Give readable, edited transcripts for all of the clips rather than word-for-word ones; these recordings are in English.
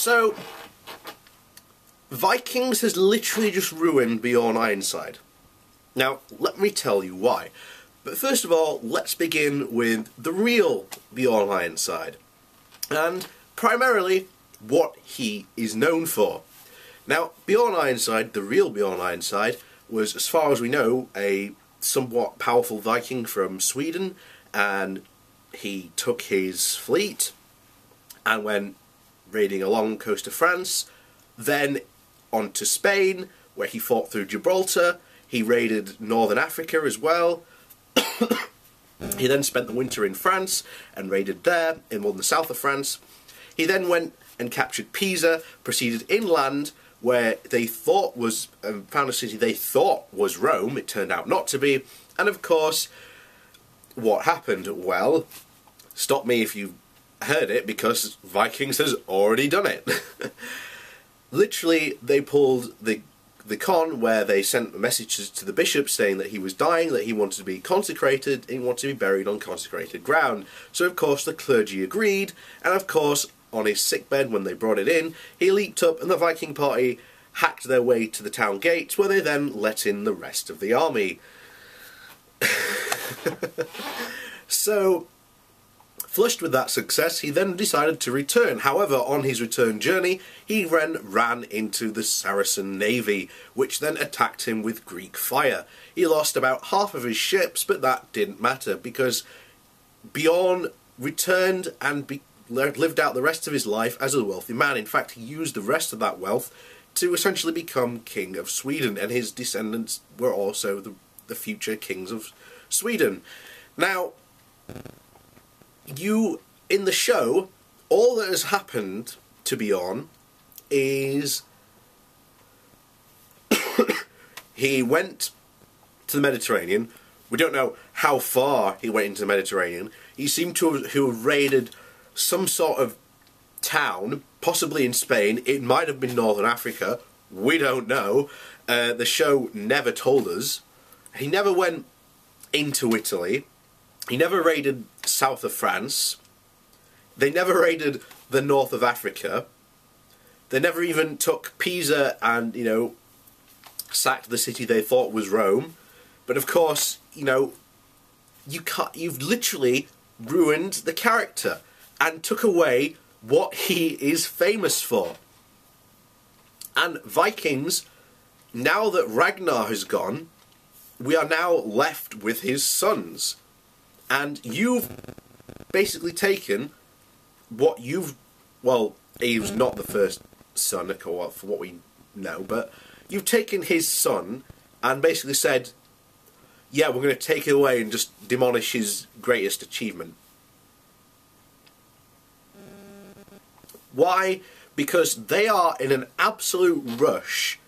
So, Vikings has literally just ruined Bjorn Ironside. Now, let me tell you why. But first of all, let's begin with the real Bjorn Ironside. And primarily, what he is known for. Now, Bjorn Ironside, the real Bjorn Ironside, was, as far as we know, a somewhat powerful Viking from Sweden, and he took his fleet and went raiding along the coast of France, then on to Spain, where he fought through Gibraltar. He raided Northern Africa as well. He then spent the winter in France and raided there, in the south of France. He then went and captured Pisa, proceeded inland, where they thought was, found a city they thought was Rome. It turned out not to be. And of course, what happened? Well, stop me if you heard it, because Vikings has already done it. Literally, they pulled the con where they sent messages to the bishop saying that he was dying, that he wanted to be consecrated, and he wanted to be buried on consecrated ground. So of course the clergy agreed, and of course on his sickbed when they brought it in, he leaped up and the Viking party hacked their way to the town gates, where they then let in the rest of the army. So, flushed with that success, he then decided to return. However, on his return journey, he ran into the Saracen navy, which then attacked him with Greek fire. He lost about half of his ships, but that didn't matter, because Bjorn returned and lived out the rest of his life as a wealthy man. In fact, he used the rest of that wealth to essentially become king of Sweden, and his descendants were also the future kings of Sweden. Now, in the show, all that has happened to Bjorn is he went to the Mediterranean. We don't know how far he went into the Mediterranean. He seemed to have raided some sort of town, possibly in Spain. It might have been Northern Africa. We don't know. The show never told us. He never went into Italy. He never raided south of France. They never raided the north of Africa. They never even took Pisa and, sacked the city they thought was Rome. But of course, you've literally ruined the character and took away what he is famous for. And Vikings, now that Ragnar has gone, we are now left with his sons. And you've basically taken what well, he was not the first son, for what we know, but you've taken his son and basically said, yeah, we're going to take it away and just demolish his greatest achievement. Why? Because they are in an absolute rush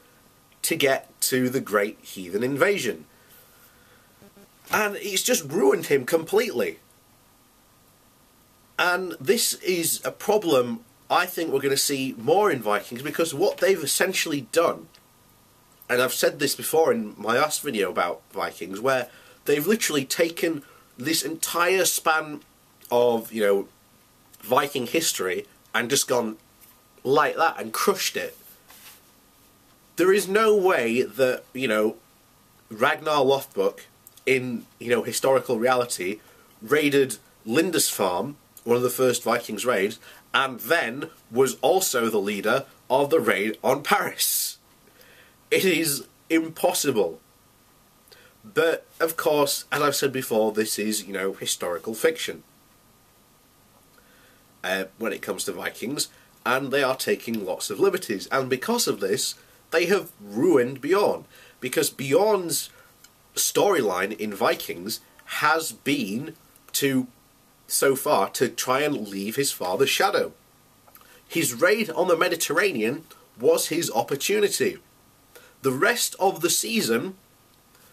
to get to the Great Heathen Invasion. And it's just ruined him completely. And this is a problem I think we're going to see more in Vikings, because what they've essentially done, and I've said this before in my last video about Vikings, where they've literally taken this entire span of, Viking history and just gone like that and crushed it. There is no way that, Ragnar Lothbrok, in, historical reality, raided Lindisfarne, one of the first Vikings raids, and then was also the leader of the raid on Paris. It is impossible. But, of course, as I've said before, this is, historical fiction when it comes to Vikings, and they are taking lots of liberties. And because of this, they have ruined Bjorn, because Bjorn's storyline in Vikings has been so far to try and leave his father's shadow. His raid on the Mediterranean was his opportunity. The rest of the season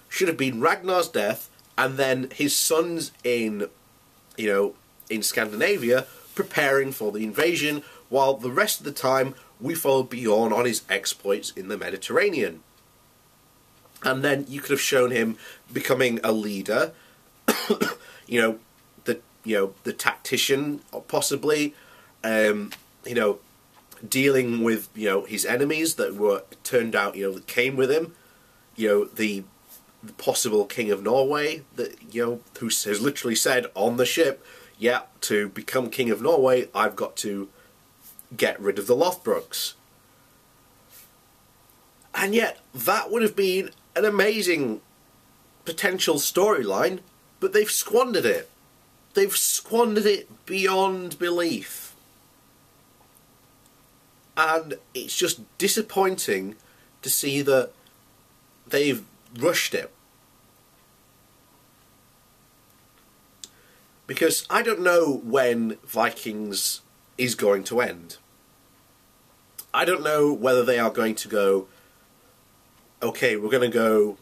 should have been Ragnar's death, and then his sons in Scandinavia preparing for the invasion, while the rest of the time we followed Bjorn on his exploits in the Mediterranean. And then you could have shown him becoming a leader, the tactician, possibly, dealing with, you know, his enemies that were turned out, you know, that came with him. You know, the possible King of Norway that, you know, who has literally said on the ship, yeah, to become King of Norway, I've got to get rid of the Lothbrokes. And yet, that would have been an amazing potential storyline, but they've squandered it. They've squandered it beyond belief. And it's just disappointing to see that they've rushed it. Because I don't know when Vikings is going to end. I don't know whether they are going to go, okay, we're going to go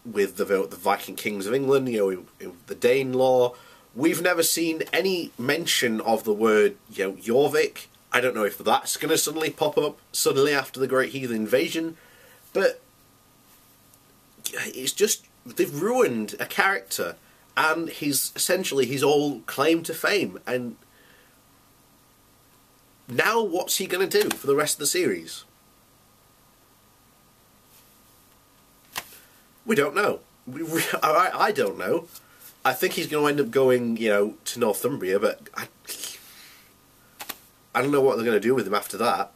with the Viking kings of England, you know, in the Danelaw. We've never seen any mention of the word, you know, Jorvik. I don't know if that's going to suddenly pop up suddenly after the Great Heathen Invasion, but it's just, they've ruined a character and essentially his whole claim to fame. And now what's he going to do for the rest of the series? We don't know. I don't know. I think he's going to end up going, you know, to Northumbria, but I don't know what they're going to do with him after that.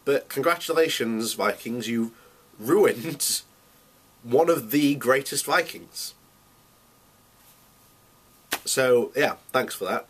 But congratulations, Vikings, you ruined one of the greatest Vikings. So, yeah, thanks for that.